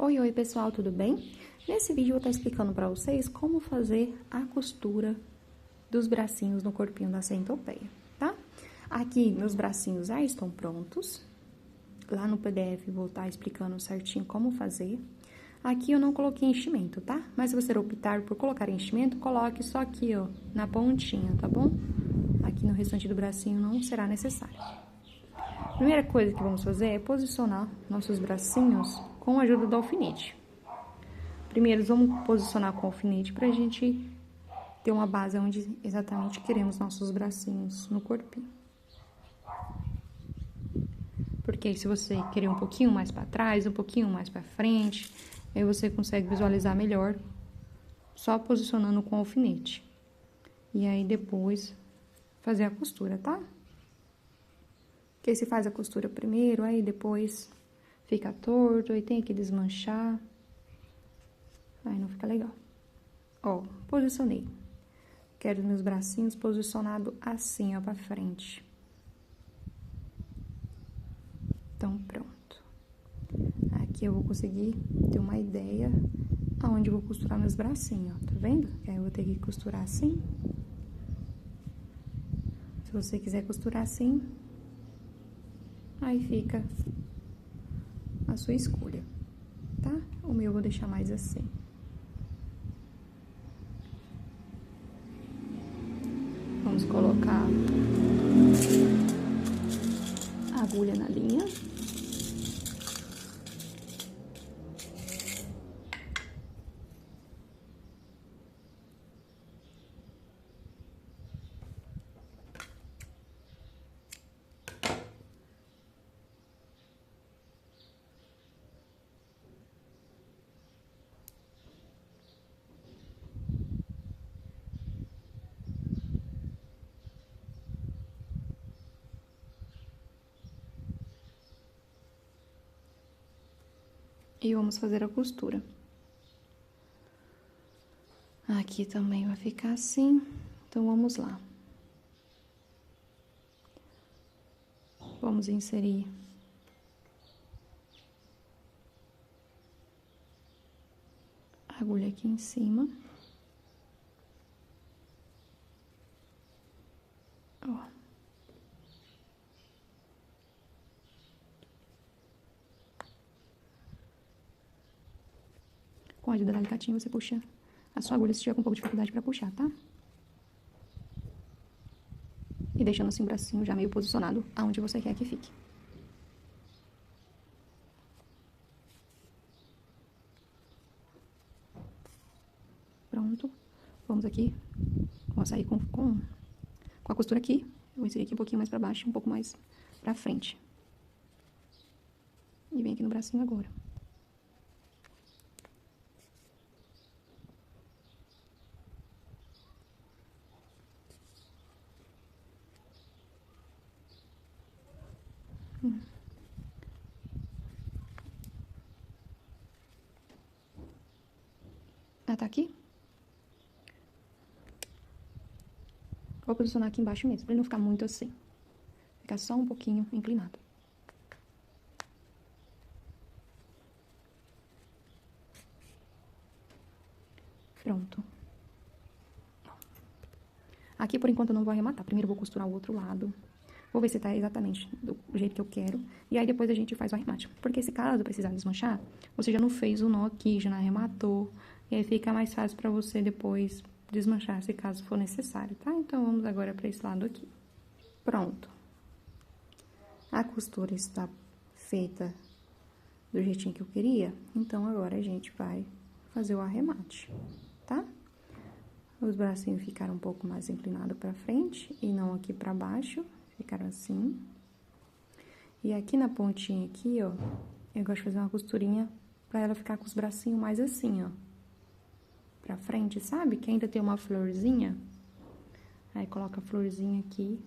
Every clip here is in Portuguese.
Oi, pessoal, tudo bem? Nesse vídeo eu vou estar explicando para vocês como fazer a costura dos bracinhos no corpinho da centopeia, tá? Aqui, meus bracinhos já estão prontos. Lá no PDF vou estar explicando certinho como fazer. Aqui eu não coloquei enchimento, tá? Mas se você optar por colocar enchimento, coloque só aqui, ó, na pontinha, tá bom? Aqui no restante do bracinho não será necessário. A primeira coisa que vamos fazer é posicionar nossos bracinhos com a ajuda do alfinete. Primeiro, vamos posicionar com o alfinete pra gente ter uma base onde exatamente queremos nossos bracinhos no corpinho. Porque se você querer um pouquinho mais pra trás, um pouquinho mais pra frente, aí você consegue visualizar melhor só posicionando com o alfinete. E aí, depois, fazer a costura, tá? Porque se faz a costura primeiro, aí depois fica torto, aí tem que desmanchar. Aí não fica legal. Ó, posicionei. Quero os meus bracinhos posicionados assim, ó, pra frente. Então, pronto. Aqui eu vou conseguir ter uma ideia aonde eu vou costurar meus bracinhos, ó, tá vendo? Aí eu vou ter que costurar assim. Se você quiser costurar assim, aí fica a sua escolha, tá? O meu eu vou deixar mais assim. Vamos colocar a agulha na linha. E vamos fazer a costura. Aqui também vai ficar assim, então vamos lá. Vamos inserir a agulha aqui em cima. Ó. Com a ajuda da alicatinha, você puxa a sua agulha se tiver com um pouco de dificuldade pra puxar, tá? E deixando assim o bracinho já meio posicionado aonde você quer que fique. Pronto. Vamos aqui. Vou sair com a costura aqui. Eu vou inserir aqui um pouquinho mais pra baixo, um pouco mais pra frente. E vem aqui no bracinho agora. Ah, tá aqui? Vou posicionar aqui embaixo mesmo, pra ele não ficar muito assim. Ficar só um pouquinho inclinado. Pronto. Aqui, por enquanto, eu não vou arrematar. Primeiro, eu vou costurar o outro lado. Vou ver se tá exatamente do jeito que eu quero. E aí, depois a gente faz o arremate. Porque se caso precisar desmanchar, você já não fez o nó aqui, já não arrematou. E aí, fica mais fácil pra você depois desmanchar, se caso for necessário, tá? Então, vamos agora pra esse lado aqui. Pronto. A costura está feita do jeitinho que eu queria. Então, agora a gente vai fazer o arremate, tá? Os bracinhos ficaram um pouco mais inclinados pra frente e não aqui pra baixo. Ficaram assim. E aqui na pontinha aqui, ó, eu gosto de fazer uma costurinha pra ela ficar com os bracinhos mais assim, ó. Pra frente, sabe? Que ainda tem uma florzinha. Aí, coloca a florzinha aqui.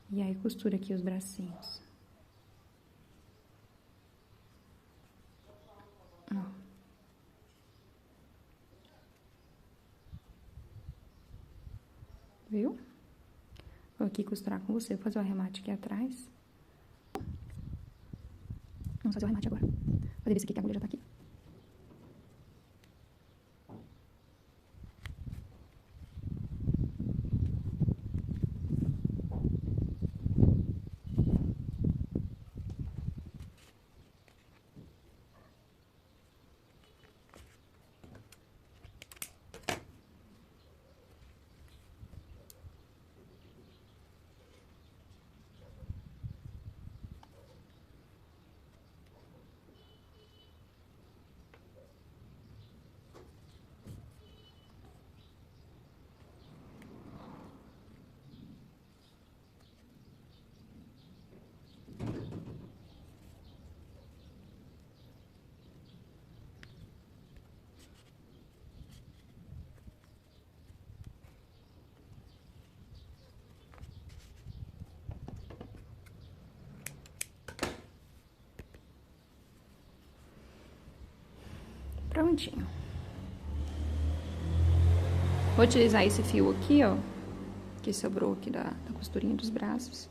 E aí, costura aqui os bracinhos. Ó. Viu? Vou aqui costurar com você, vou fazer o arremate aqui atrás. Vamos fazer o arremate agora. Fazer isso aqui que a agulha já tá aqui. Prontinho. Vou utilizar esse fio aqui, ó, que sobrou aqui da costurinha dos braços.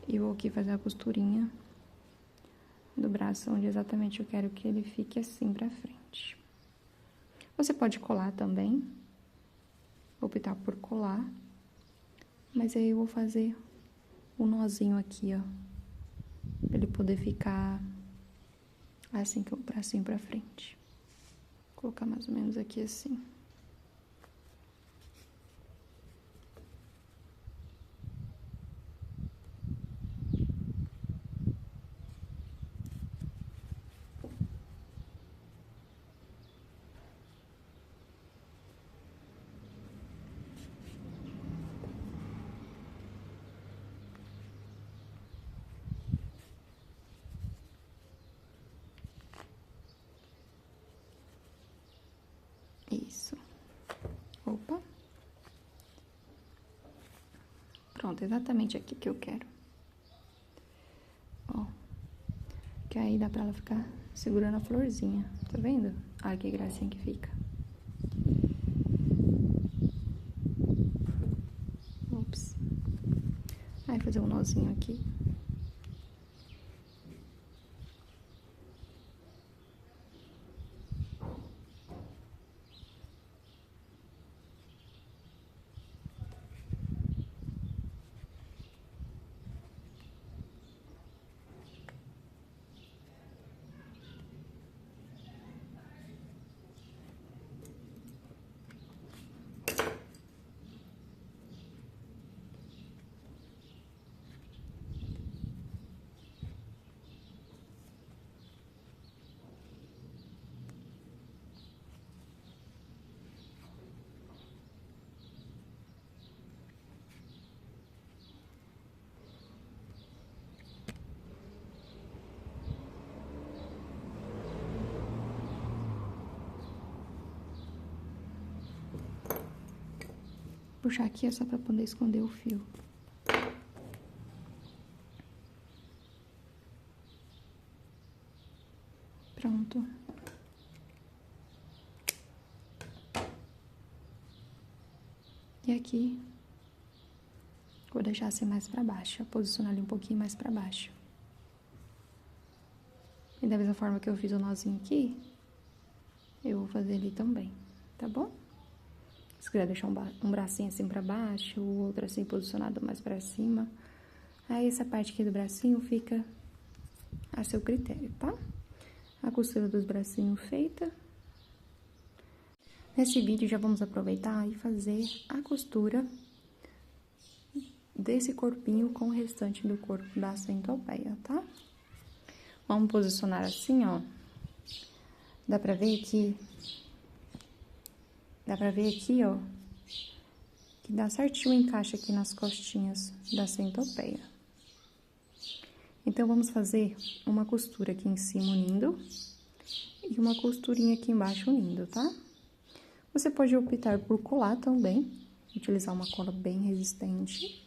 E vou aqui fazer a costurinha do braço, onde exatamente eu quero que ele fique assim pra frente. Você pode colar também, vou optar por colar, mas aí eu vou fazer um nozinho aqui, ó, pra ele poder ficar assim, com o bracinho pra frente. Vou colocar mais ou menos aqui assim. Isso. Opa. Pronto, exatamente aqui que eu quero. Ó. Que aí dá pra ela ficar segurando a florzinha. Tá vendo? Olha que gracinha que fica. Ops. Aí fazer um nozinho aqui. Puxar aqui é só pra poder esconder o fio. Pronto. E aqui, vou deixar assim mais pra baixo, posicionar ali um pouquinho mais pra baixo. E da mesma forma que eu fiz o nozinho aqui, eu vou fazer ali também, tá bom? Se quiser deixar um bracinho assim pra baixo, o outro assim posicionado mais pra cima. Aí essa parte aqui do bracinho fica a seu critério, tá? A costura dos bracinhos feita. Nesse vídeo já vamos aproveitar e fazer a costura desse corpinho com o restante do corpo da centopeia, tá? Vamos posicionar assim, ó. Dá pra ver aqui, ó, que dá certinho o encaixe aqui nas costinhas da centopeia. Então, vamos fazer uma costura aqui em cima unindo e uma costurinha aqui embaixo unindo, tá? Você pode optar por colar também, utilizar uma cola bem resistente,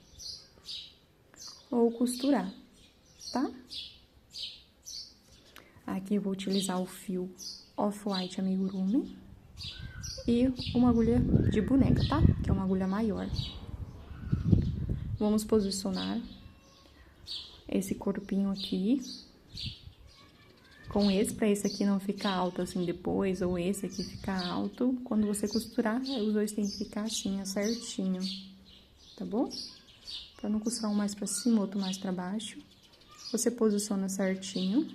ou costurar, tá? Aqui eu vou utilizar o fio Off-White Amigurumi e uma agulha de boneca, tá? Que é uma agulha maior. Vamos posicionar esse corpinho aqui com esse, pra esse aqui não ficar alto assim depois, ou esse aqui ficar alto, quando você costurar, os dois tem que ficar assim, ó, certinho, tá bom? Pra não costurar um mais pra cima, outro mais pra baixo. Você posiciona certinho.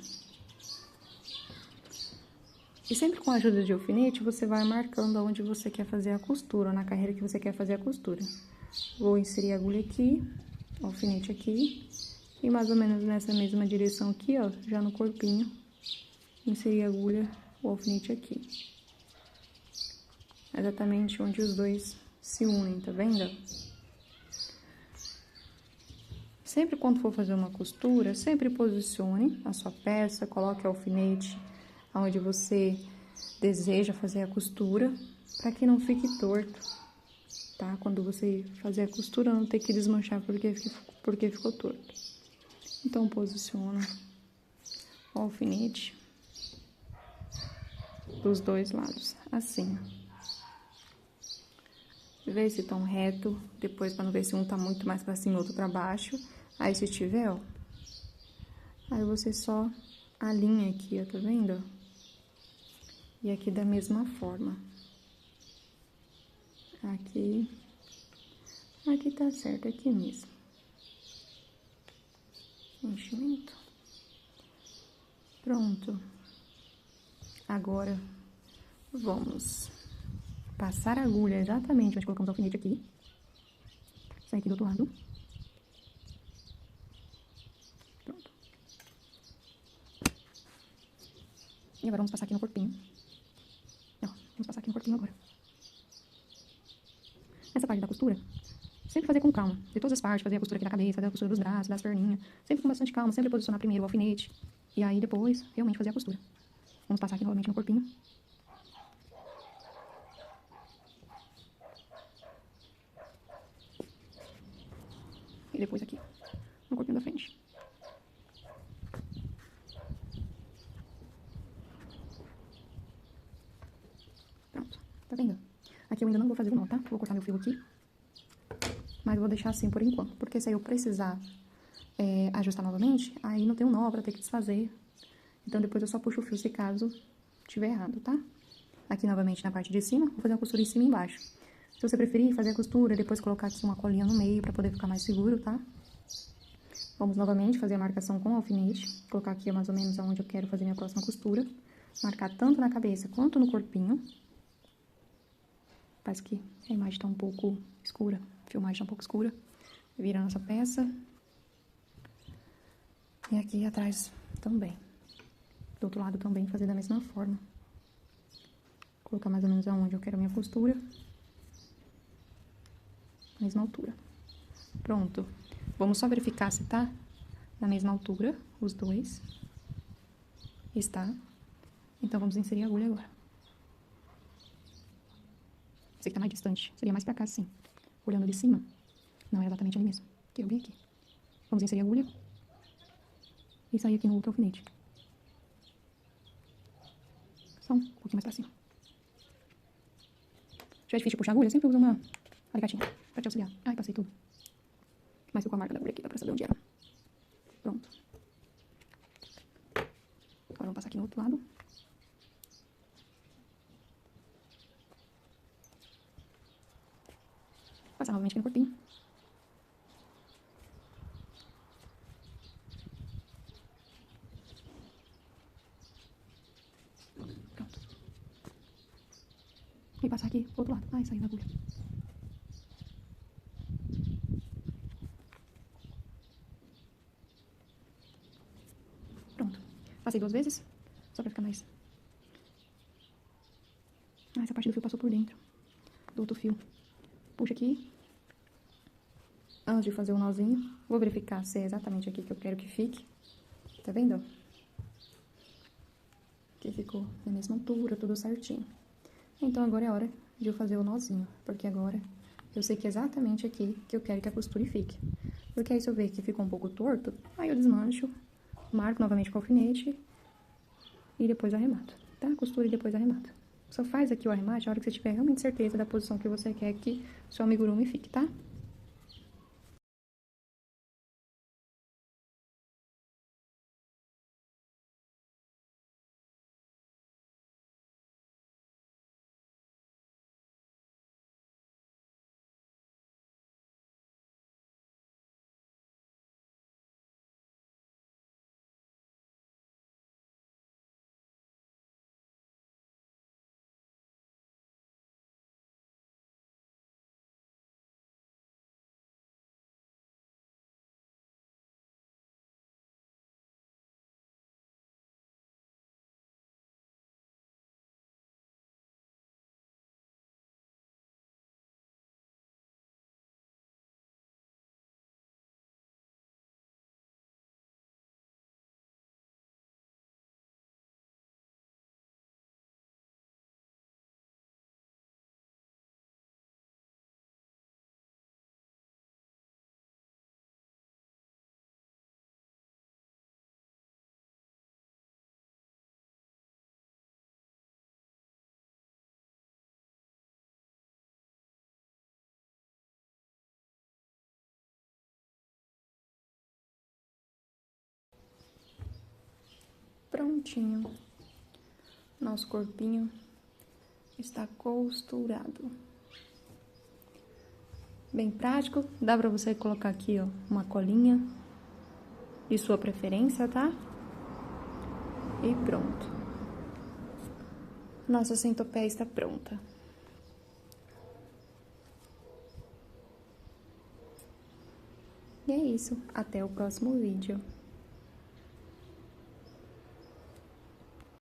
E sempre com a ajuda de alfinete, você vai marcando onde você quer fazer a costura, na carreira que você quer fazer a costura. Vou inserir a agulha aqui, alfinete aqui, e mais ou menos nessa mesma direção aqui, ó, já no corpinho, inserir a agulha, o alfinete aqui. Exatamente onde os dois se unem, tá vendo? Sempre quando for fazer uma costura, sempre posicione a sua peça, coloque o alfinete onde você deseja fazer a costura, para que não fique torto, tá? Quando você fazer a costura, não ter que desmanchar porque ficou torto. Então, posiciona o alfinete dos dois lados, assim. Vê se estão reto, depois para não ver se um tá muito mais para cima e outro para baixo. Aí, se tiver, ó, aí você só alinha aqui, ó, tá vendo? E aqui da mesma forma. Aqui tá certo, aqui mesmo. Enchimento. Pronto. Agora, vamos passar a agulha exatamente onde colocamos o alfinete aqui. Sai aqui do outro lado. Pronto. E agora vamos passar aqui no corpinho. Ó, vamos passar aqui no corpinho agora. Essa parte da costura, sempre fazer com calma. De todas as partes, fazer a costura aqui da cabeça, fazer a costura dos braços, das perninhas. Sempre com bastante calma, sempre posicionar primeiro o alfinete. E aí depois, realmente fazer a costura. Vamos passar aqui novamente no corpinho. E depois aqui, no corpinho da frente. Pronto, tá vendo? Aqui eu ainda não vou fazer o nó, tá? Vou cortar meu fio aqui. Mas vou deixar assim por enquanto, porque se eu precisar ajustar novamente, aí não tem um nó pra ter que desfazer. Então, depois eu só puxo o fio se caso tiver errado, tá? Aqui novamente na parte de cima, vou fazer uma costura em cima e embaixo. Se você preferir fazer a costura, depois colocar aqui uma colinha no meio pra poder ficar mais seguro, tá? Vamos novamente fazer a marcação com o alfinete. Colocar aqui mais ou menos aonde eu quero fazer minha próxima costura. Marcar tanto na cabeça quanto no corpinho. Parece que a imagem tá um pouco escura. A filmagem tá um pouco escura. Vira a nossa peça. E aqui atrás também. Do outro lado também fazer da mesma forma. Colocar mais ou menos aonde eu quero a minha costura. Mesma altura. Pronto. Vamos só verificar se tá na mesma altura, os dois. Está. Então, vamos inserir a agulha agora. Esse aqui tá mais distante. Seria mais pra cá, sim. Olhando de cima. Não, é exatamente ali mesmo. Que eu vi aqui. Vamos inserir a agulha. E sair aqui no outro alfinete. Só um pouquinho mais pra cima. Se tiver difícil de puxar a agulha, sempre usa uma alicatinha pra te auxiliar. Ai, passei tudo. Mas ficou a marca da agulha aqui, dá pra saber onde era. Pronto. Agora vamos passar aqui no outro lado. Passar novamente aqui no corpinho. Pronto. E passar aqui pro outro lado. Ai, saiu da agulha. Pronto. Passei 2 vezes, só pra ficar mais... Ah, essa parte do fio passou por dentro do outro fio. Puxa aqui. Antes de fazer o nozinho, vou verificar se é exatamente aqui que eu quero que fique. Tá vendo? Aqui ficou na mesma altura, tudo certinho. Então, agora é a hora de eu fazer o nozinho, porque agora eu sei que é exatamente aqui que eu quero que a costura fique. Porque aí, se eu ver que ficou um pouco torto, aí eu desmancho, marco novamente com o alfinete e depois arremato, tá? Costura e depois arremato. Só faz aqui o arremate a hora que você tiver realmente certeza da posição que você quer que seu amigurumi fique, tá? prontinho. Nosso corpinho está costurado. Bem prático. Dá pra você colocar aqui, ó, uma colinha de sua preferência, tá? E pronto. Nossa centopeia está pronta. E é isso. Até o próximo vídeo.